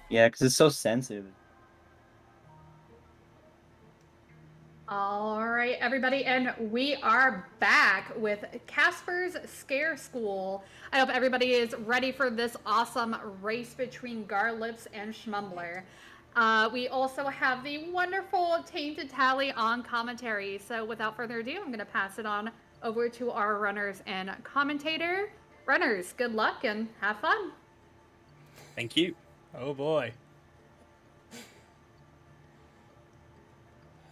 Yeah, because it's so sensitive. All right, everybody, and we are back with Casper's Scare School. I hope everybody is ready for this awesome race between Garlips and Schmumbler. We also have the wonderful Tainted Tally on commentary. So, without further ado, I'm going to pass it on over to our runners and commentator. Runners, good luck and have fun. Thank you. Oh boy.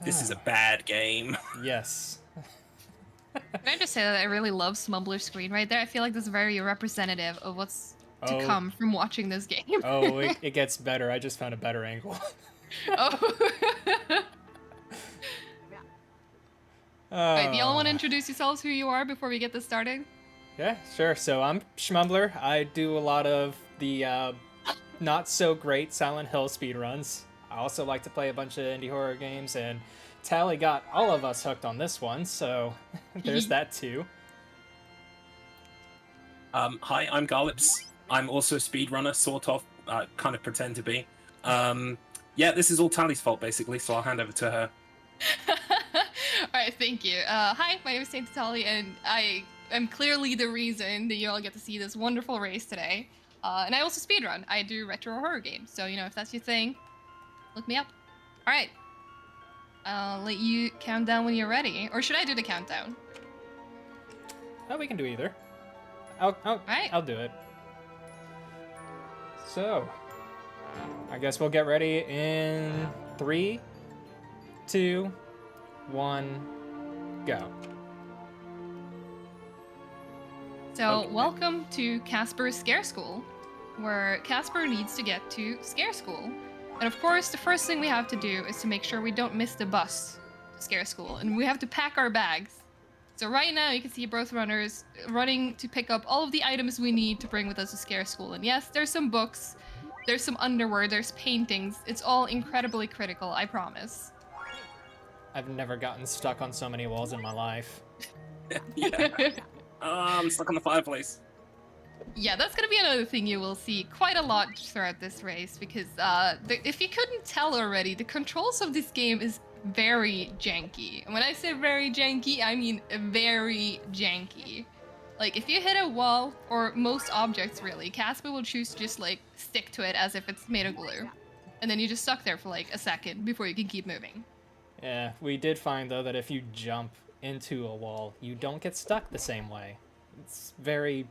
This is a bad game. Yes. Can I just say that I really love Smumbler's screen right there? I feel like this is very representative of what's to Oh. come from watching this game. Oh, it gets better. I just found a better angle. Oh. Wait, do y'all want to Oh. introduce yourselves who you are before we get this started? Yeah, sure. So I'm Schmumbler. I do a lot of the not so great Silent Hill speedruns. I also like to play a bunch of indie horror games, and Tally got all of us hooked on this one, so there's that too. Hi, I'm Garlips. I'm also a speedrunner, sort of, kind of pretend to be. Yeah, this is all Tally's fault, basically, so I'll hand over to her. Alright, thank you. Hi, my name is Saint Tali, and I am clearly the reason that you all get to see this wonderful race today. And I also speedrun. I do retro horror games, so, if that's your thing, look me up. Alright. I'll let you count down when you're ready. Or should I do the countdown? Oh, we can do either. Right. I'll do it. So, I guess we'll get ready in 3, 2, 1, go. So, Okay. welcome to Casper's Scare School, where Casper needs to get to Scare School. And of course, the first thing we have to do is to make sure we don't miss the bus to Scare School, and we have to pack our bags. So right now, you can see both runners running to pick up all of the items we need to bring with us to Scare School. And yes, there's some books, there's some underwear, there's paintings. It's all incredibly critical, I promise. I've never gotten stuck on so many walls in my life. Yeah. I'm stuck on the fireplace. Yeah, that's gonna be another thing you will see quite a lot throughout this race, because if you couldn't tell already, the controls of this game is very janky. And when I say very janky, I mean very janky. Like, if you hit a wall, or most objects really, Casper will choose to just, like, stick to it as if it's made of glue. And then you're just stuck there for, like, a second before you can keep moving. Yeah, we did find, though, that if you jump into a wall, you don't get stuck the same way. It's very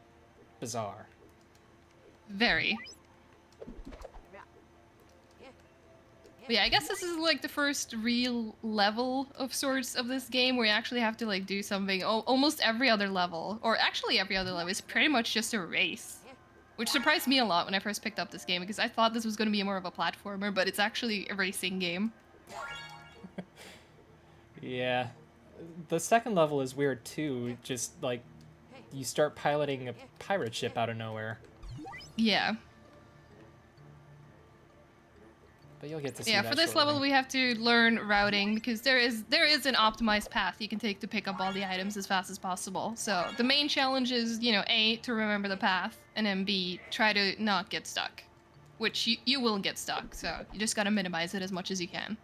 bizarre. Very. But yeah, I guess this is like the first real level of sorts of this game where you actually have to like do something. Almost every other level, or actually every other level, is pretty much just a race. Which surprised me a lot when I first picked up this game, because I thought this was going to be more of a platformer, but it's actually a racing game. Yeah. The second level is weird, too. Just, like, you start piloting a pirate ship out of nowhere. Yeah. But you'll get to see Yeah, that for this shortly. level we have to learn routing, because there is an optimized path you can take to pick up all the items as fast as possible. So the main challenge is, A, to remember the path, and then B, try to not get stuck. Which you will get stuck, so you just gotta minimize it as much as you can.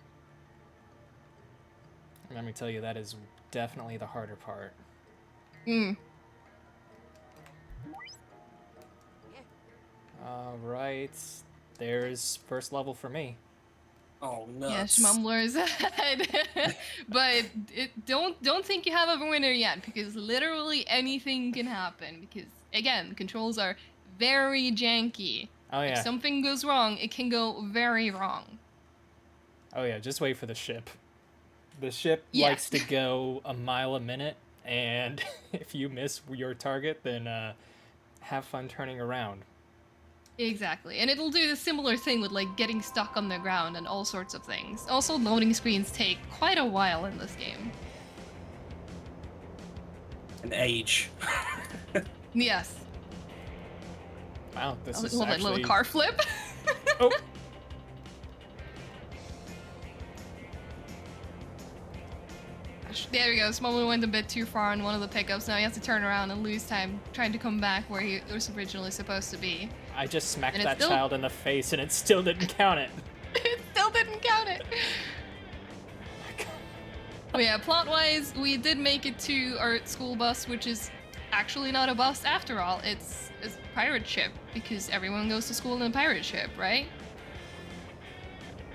Let me tell you, that is definitely the harder part. Mm. Alright, there's first level for me. Oh, Yeah, nuts. Schmumbler's ahead. But don't think you have a winner yet, because literally anything can happen. Because again, the controls are very janky. Oh yeah, If something goes wrong, it can go very wrong. oh yeah, just wait for the ship. The ship Yeah. likes to go a mile a minute, and if you miss your target, then have fun turning around. Exactly, and it'll do the similar thing with like getting stuck on the ground and all sorts of things. Also, loading screens take quite a while in this game. An age. Yes. Wow, this A is little, actually... little car flip. Oh! There we go. Smallwood went a bit too far on one of the pickups. Now he has to turn around and lose time trying to come back where he was originally supposed to be. I just smacked And it that still- child in the face and it still didn't count it. It still didn't count it. But yeah, plot-wise, we did make it to our school bus, which is actually not a bus after all. It's a pirate ship, because everyone goes to school in a pirate ship, right?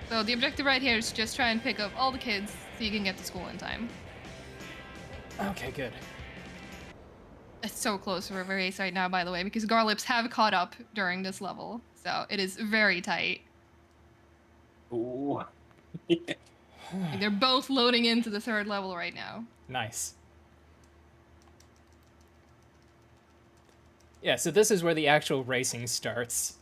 So the objective right here is to just try and pick up all the kids so you can get to school in time. Okay, good. It's so close for a race right now, by the way, because Garlips have caught up during this level. So it is very tight. Ooh. Like, they're both loading into the third level right now. Nice. Yeah, so this is where the actual racing starts.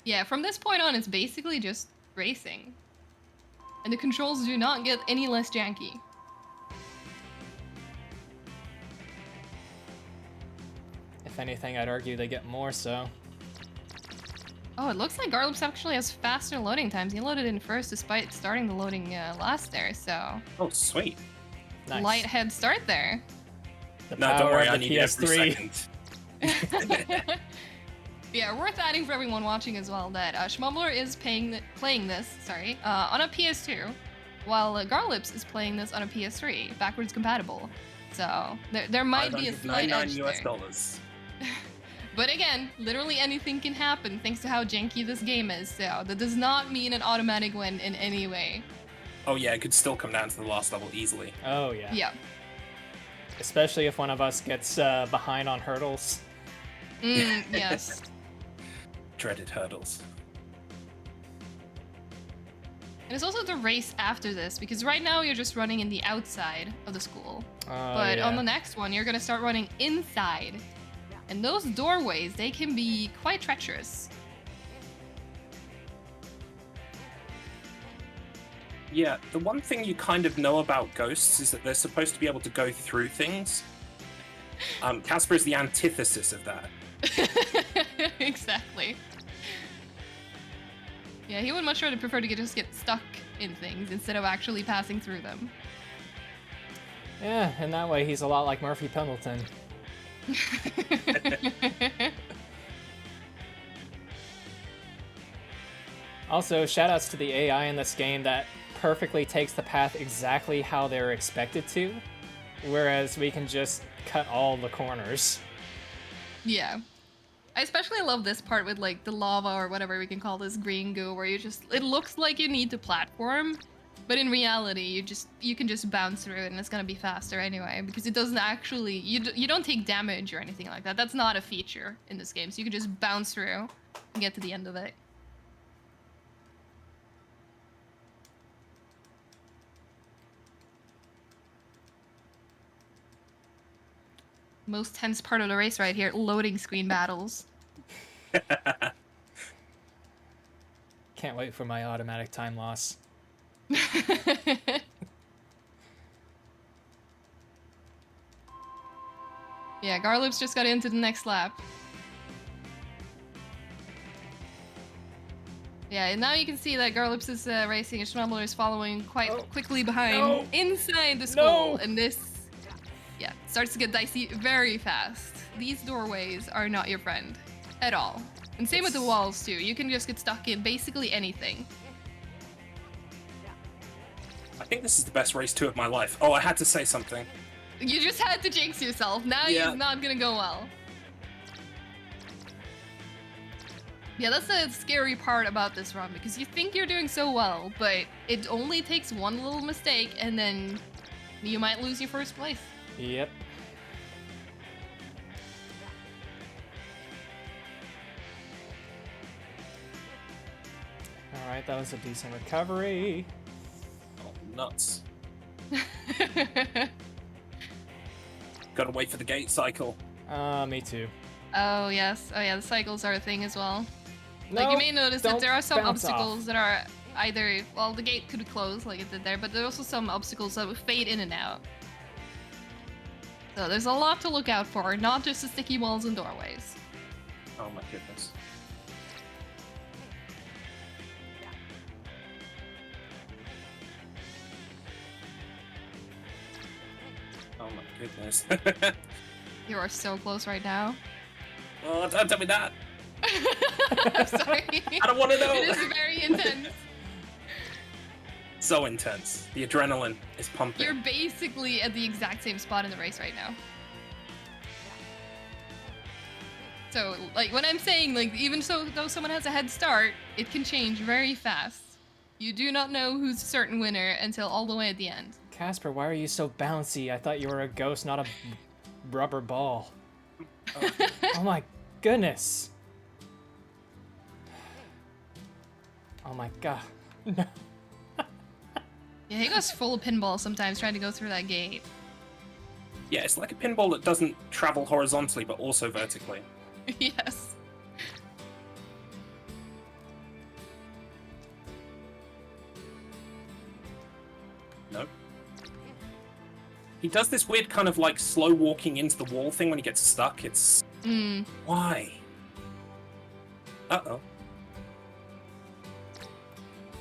Yeah, from this point on, it's basically just racing. And the controls do not get any less janky. If anything, I'd argue they get more so. Oh, it looks like Garlips actually has faster loading times. He loaded in first despite starting the loading last there, so... Oh, sweet. Nice. Light head start there. The No, don't power worry, of I the need every PS3. second. Yeah, worth adding for everyone watching as well that Schmumbler is playing this on a PS2, while Garlips is playing this on a PS3, backwards compatible. So there might be a slight edge $599 there. dollars. But again, literally anything can happen thanks to how janky this game is, so that does not mean an automatic win in any way. Oh yeah, it could still come down to the last level easily. Oh, yeah. Yeah. Especially if one of us gets behind on hurdles. Yes. Dreaded hurdles. And it's also the race after this, because right now you're just running in the outside of the school. But yeah. on the next one, you're gonna start running inside. And those doorways, they can be quite treacherous. Yeah, the one thing you kind of know about ghosts is that they're supposed to be able to go through things. Casper is the antithesis of that. Exactly. Yeah, he would much rather prefer to just get stuck in things instead of actually passing through them. Yeah, and that way he's a lot like Murphy Pendleton. Also, shoutouts to the AI in this game that perfectly takes the path exactly how they're expected to, whereas we can just cut all the corners. Yeah. I especially love this part with like the lava or whatever we can call this green goo, where it looks like you need to platform, but in reality you can just bounce through it and it's gonna be faster anyway, because it doesn't actually, you don't take damage or anything like that. That's not a feature in this game, so you can just bounce through and get to the end of it. Most tense part of the race right here, loading screen battles. Can't wait for my automatic time loss. Yeah, Garlips just got into the next lap. Yeah, and now you can see that Garlips is racing and Schmumbler is following quite quickly behind inside the school. And this, yeah, starts to get dicey very fast. These doorways are not your friend at all. And same with the walls too. You can just get stuck in basically anything. I think this is the best race 2 of my life. Oh, I had to say something. You just had to jinx yourself. Now Yeah. it's not gonna go well. Yeah, that's the scary part about this run, because you think you're doing so well, but it only takes one little mistake and then you might lose your first place. Yep. Alright, that was a decent recovery. Oh, nuts. Gotta wait for the gate cycle. Me too. Oh yes, oh yeah, the cycles are a thing as well. No, Like you may notice that don't there are some bounce obstacles off. that are either, well, the gate could close like it did there, but there are also some obstacles that would fade in and out. So there's a lot to look out for, not just the sticky walls and doorways. Oh my goodness. Oh my goodness. You are so close right now. Oh, don't tell me that. I'm sorry. I don't want to know. It is very intense. So intense. The adrenaline is pumping. You're basically at the exact same spot in the race right now. So, like, when I'm saying, like, even though someone has a head start, it can change very fast. You do not know who's a certain winner until all the way at the end. Casper, why are you so bouncy? I thought you were a ghost, not a rubber ball. Oh my goodness. Oh my god. No. Yeah, he goes full pinball sometimes trying to go through that gate. Yeah, it's like a pinball that doesn't travel horizontally, but also vertically. Yes. No. He does this weird kind of like slow walking into the wall thing when he gets stuck. It's... Why? Uh-oh.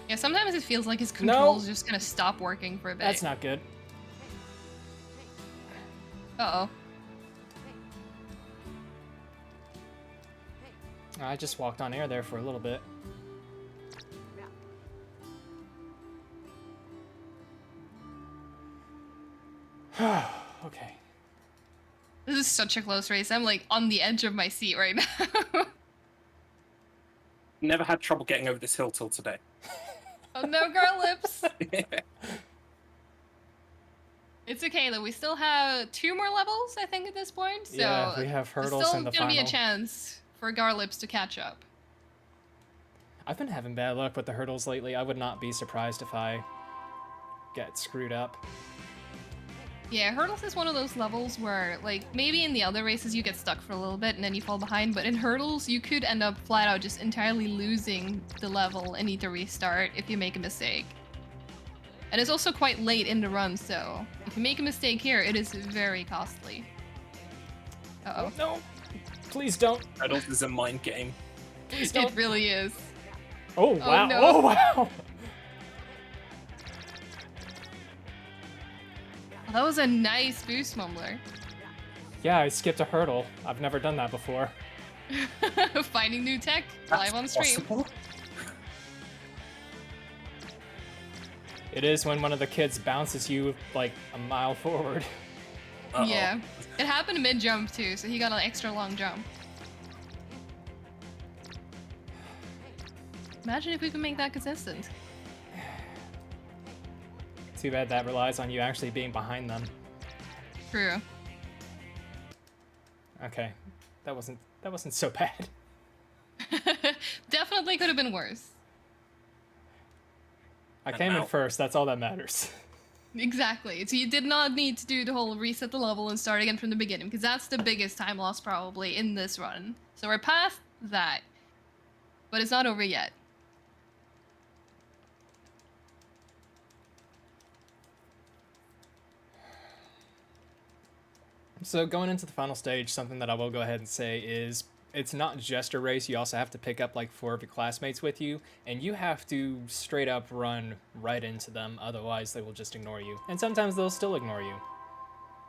Yeah, sometimes it feels like his controls just gonna stop working for a bit. That's not good. Uh-oh. I just walked on air there for a little bit. Okay. This is such a close race. I'm like on the edge of my seat right now. Never had trouble getting over this hill till today. Oh no, girl lips. It's okay though. We still have 2 more levels, I think, at this point. So Yeah, we have there's hurdles still in the gonna final. be a chance for Garlips to catch up. I've been having bad luck with the hurdles lately. I would not be surprised if I get screwed up. Yeah, hurdles is one of those levels where, like, maybe in the other races you get stuck for a little bit and then you fall behind, but in hurdles you could end up flat out just entirely losing the level and need to restart if you make a mistake. And it's also quite late in the run, so if you make a mistake here, it is very costly. Uh-oh. No! Please don't. Hurdles is a mind game. Please It don't. really is. Oh, wow. no. Oh, wow. Well, that was a nice boost, Mumbler. Yeah, I skipped a hurdle. I've never done that before. Finding new tech That's live on stream. possible? It is when one of the kids bounces you like a mile forward. Uh-oh. Yeah. It happened mid-jump too, so he got an extra long jump. Imagine if we could make that consistent. Too bad that relies on you actually being behind them. True. Okay. That wasn't so bad. Definitely could have been worse. I came in out. first, that's all that matters. Exactly. So you did not need to do the whole reset the level and start again from the beginning, because that's the biggest time loss probably in this run. So we're past that. But it's not over yet. So going into the final stage, something that I will go ahead and say is it's not just a race. You also have to pick up like 4 of your classmates with you, and you have to straight up run right into them. Otherwise, they will just ignore you. And sometimes they'll still ignore you.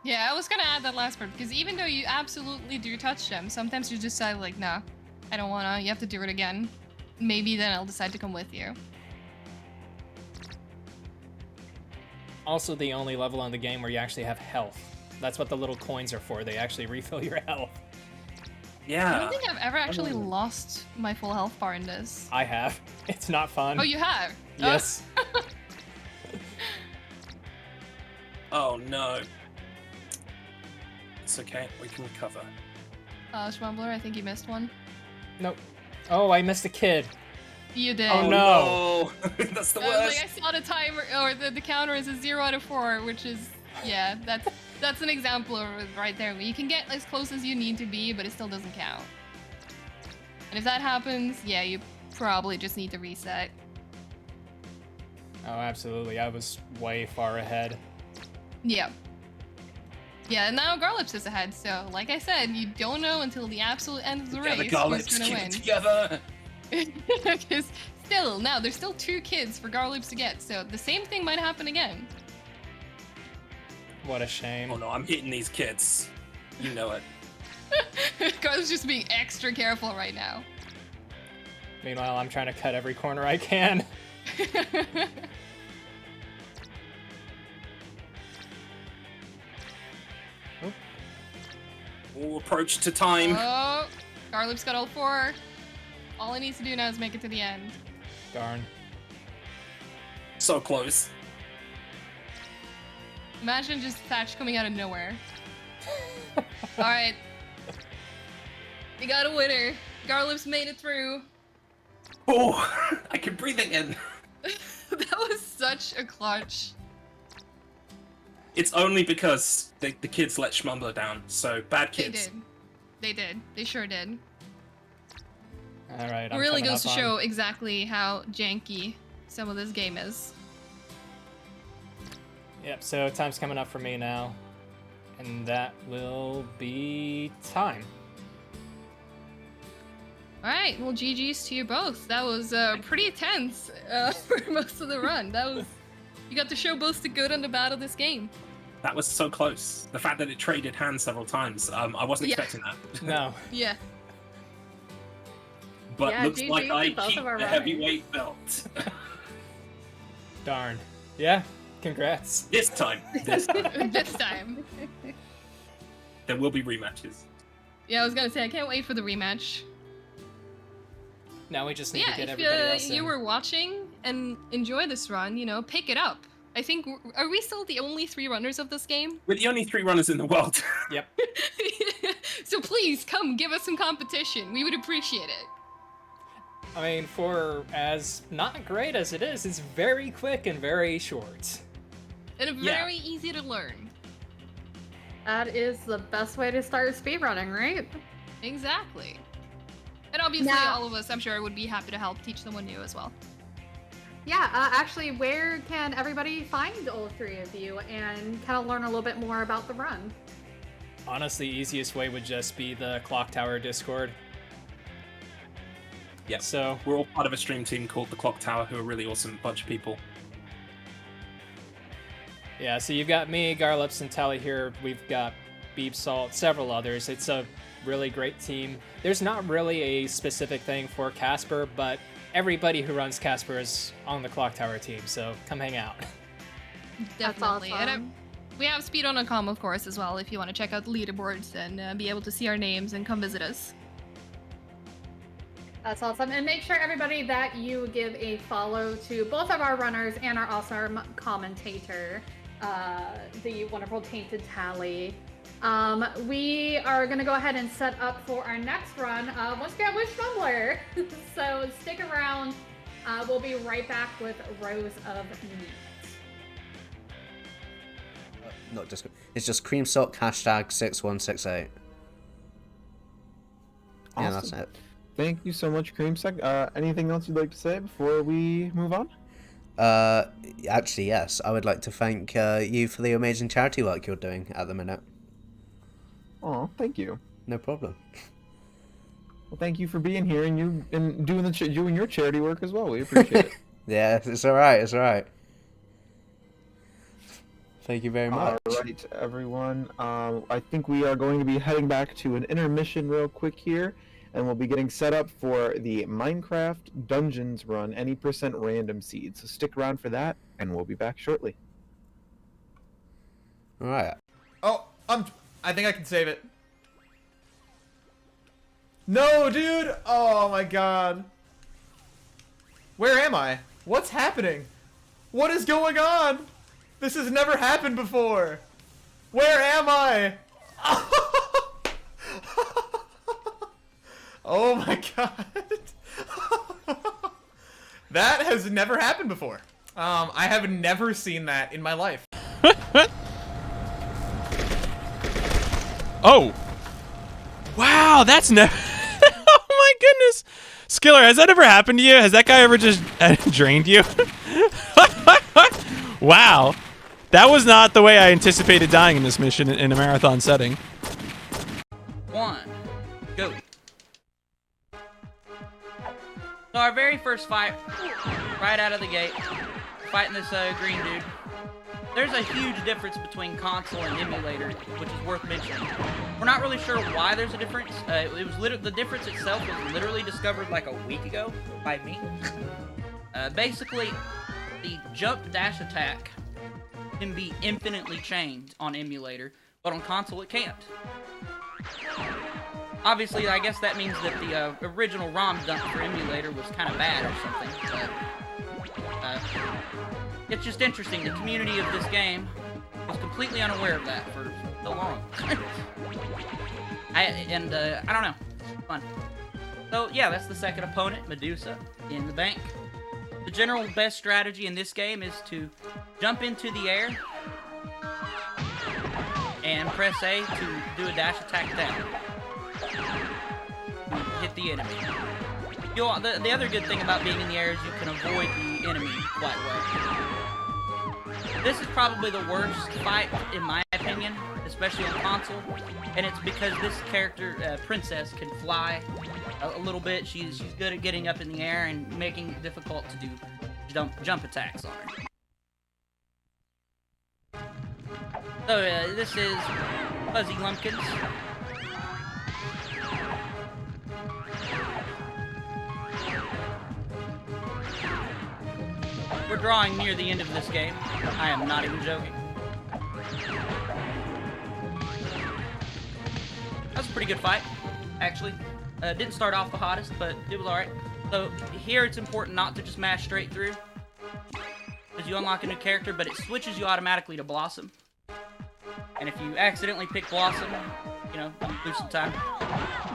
Yeah, I was gonna add that last part, because even though you absolutely do touch them, sometimes you just decide like, nah, I don't wanna, you have to do it again. Maybe then I'll decide to come with you. Also, the only level on the game where you actually have health. That's what the little coins are for. They actually refill your health. I Yeah. don't think I've ever actually Oh. lost my full health bar in this. I have. It's not fun. Oh, you have? Yes. Oh no. It's okay. We can recover. Schmumbler, I think you missed one. Nope. Oh, I missed a kid. You did. Oh, no. no. That's the I was worst. like, I saw the timer, or the counter is a 0 out of 4, which is, yeah, that's an example of it right there. You can get as close as you need to be, but it still doesn't count. And if that happens, yeah, you probably just need to reset. Oh, absolutely. I was way far ahead. Yeah. Yeah, and now Garlips is ahead, so like I said, you don't know until the absolute end of the Together, race Garlips, who's gonna keep win. it together. Because still, now there's still 2 kids for Garlips to get, so the same thing might happen again. What a shame. Oh no, I'm hitting these kids. You know it. Garlips just being extra careful right now. Meanwhile, I'm trying to cut every corner I can. All approach to time. Oh, Garlips got all 4. All he needs to do now is make it to the end. Darn. So close. Imagine just Thatch coming out of nowhere. Alright. We got a winner. Garlips made it through. Oh, I can breathe again. That was such a clutch. It's only because the kids let Schmumbler down, so bad They kids. did. They did. They sure did. All right. It really goes to show exactly how janky some of this game is. Yep, so time's coming up for me now. And that will be time. Alright, well GG's to you both. That was pretty tense for most of the run. You got to show both the good and the bad of this game. That was so close. The fact that it traded hands several times, I wasn't expecting that. No. Yeah. But Yeah, looks GG like I to both keep of our the runners. heavyweight belt. Darn. Yeah, congrats. This time. This time. This time. There will be rematches. Yeah, I was gonna say, I can't wait for the rematch. Now we just need Yeah, to get if everybody else you in. were watching and enjoy this run, pick it up. I think, are we still the only 3 runners of this game? We're the only 3 runners in the world. Yep. So please, come give us some competition. We would appreciate it. I mean, for as not great as it is, it's very quick and very short. And Yeah. very easy to learn. That is the best way to start speedrunning, right? Exactly. And obviously, Now- all of us, I'm sure, would be happy to help teach someone new as well. Yeah, actually, where can everybody find all 3 of you and kind of learn a little bit more about the run? Honestly, easiest way would just be the Clock Tower Discord. Yeah. So, We're all part of a stream team called the Clock Tower, who are a really awesome bunch of people. yeah, so you've got me, Garlips, and Tally here. We've got Beep Salt, several others. It's a really great team. There's not really a specific thing for Casper, but everybody who runs Casper is on the Clock Tower team, so come hang out. Definitely. awesome. And we have speedrun.com, of course, as well, if you want to check out the leaderboards and be able to see our names and come visit us. That's awesome. And make sure, everybody, that you give a follow to both of our runners and our awesome commentator, the wonderful Tainted Tally. We are going to go ahead and set up for our next run once again with Schmumbler. So stick around. We'll be right back with Rows of Meat. Not just. It's just cream sock hashtag 6168. Yeah, that's Awesome. it. Thank you so much, Creamsack. Anything else you'd like to say before we move on? Actually, yes. I would like to thank you for the amazing charity work you're doing at the minute. Oh, thank you. No problem. Well, thank you for being here and doing your charity work as well. We appreciate it. Yeah, it's alright, it's alright. Thank you very much. All right, everyone. I think we are going to be heading back to an intermission real quick here, and we'll be getting set up for the Minecraft Dungeons run, any % random seed. So stick around for that, and we'll be back shortly. Alright. Oh, I think I can save it. No, dude! Oh my god. Where am I? What's happening? What is going on? This has never happened before. Where am I? Oh my god. That has never happened before. I have never seen that in my life. Oh! Wow, that's never. Oh my goodness! Skiller, has that ever happened to you? Has that guy ever just drained you? Wow. That was not the way I anticipated dying in this mission in a marathon setting. 1, go. So our very first fight, right out of the gate, fighting this green dude. there's a huge difference between console and emulator, which is worth mentioning. We're not really sure why there's a difference. It was the difference itself was literally discovered like a week ago by me. Basically, the jump dash attack can be infinitely changed on emulator, but on console it can't. Obviously, I guess that means that the original ROM dump for emulator was kind of bad or something, but it's just interesting. The community of this game was completely unaware of that for so long. I don't know. It's fun. So yeah, that's the second opponent, Medusa, in the bank. The general best strategy in this game is to jump into the air and press A to do a dash attack down. Hit the enemy. The other good thing about being in the air is you can avoid the enemy quite well. This is probably the worst fight, in my opinion, especially on console, and it's because this character, Princess, can fly a little bit. She's good at getting up in the air and making it difficult to do jump attacks on her. So this is Fuzzy Lumpkins. We're drawing near the end of this game. I am not even joking. That was a pretty good fight, actually. Didn't start off the hottest, but it was alright. So here it's important not to just mash straight through, because you unlock a new character, but it switches you automatically to Blossom. And if you accidentally pick Blossom, you know, you lose some time.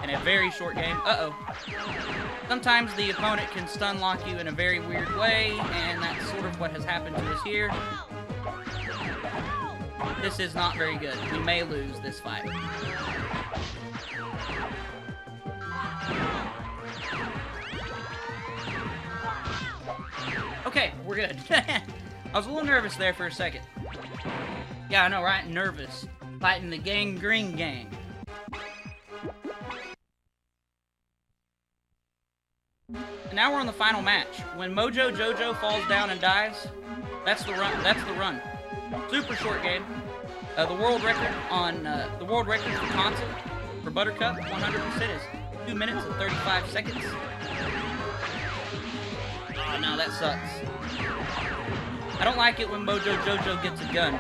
In a very short game. Uh-oh. Sometimes the opponent can stun lock you in a very weird way, and that's sort of what has happened to us here. This is not very good. We may lose this fight. Okay, we're good. I was a little nervous there for a second. Yeah, I know, right? Nervous. Fighting the Gangrene Gang. And now we're on the final match. When Mojo Jojo falls down and dies, that's the run. That's the run. Super short game. The world record for console for Buttercup 100% is 2 minutes and 35 seconds. Oh no, that sucks. I don't like it when Mojo Jojo gets a gun.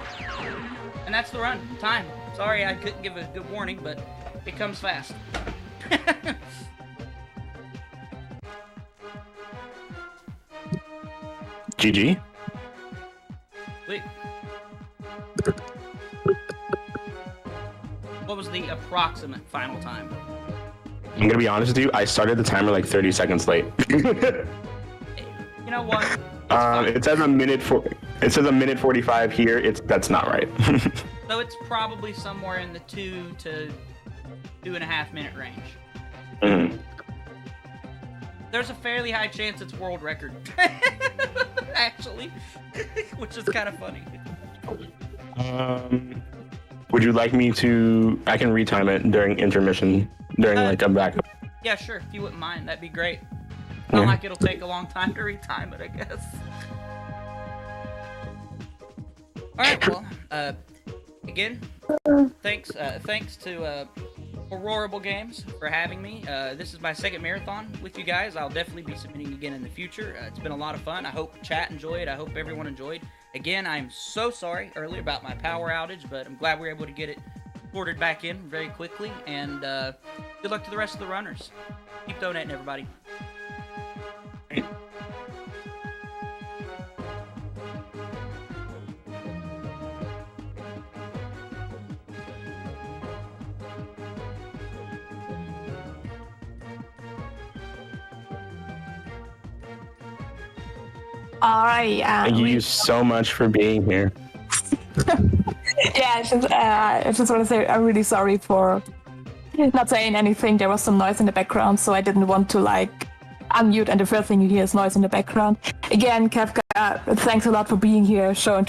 And that's the run. Time. Sorry, I couldn't give a good warning, but it comes fast. GG. Wait. What was the approximate final time? I'm gonna be honest with you. I started the timer like 30 seconds late. You know what? It says a minute 45 here. That's not right. So it's probably somewhere in the 2 to 2.5 minute range. Mm-hmm. There's a fairly high chance it's world record. Actually. Which is kind of funny. Would you like me to... I can retime it during intermission, during like a backup. Yeah, sure. If you wouldn't mind, that'd be great. Not like it'll take a long time to retime it, I guess. Alright, well, again, thanks to Aurorable Games for having me. This is my second marathon with you guys. I'll definitely be submitting again in the future. It's been a lot of fun. I hope chat enjoyed. I hope everyone enjoyed. Again, I'm so sorry earlier about my power outage, but I'm glad we were able to get it sorted back in very quickly. And good luck to the rest of the runners. Keep donating, everybody. All right. Thank you so much for being here. Yeah, I just want to say I'm really sorry for not saying anything. There was some noise in the background, so I didn't want to unmute, and the first thing you hear is noise in the background. Again, Kafka, thanks a lot for being here, showing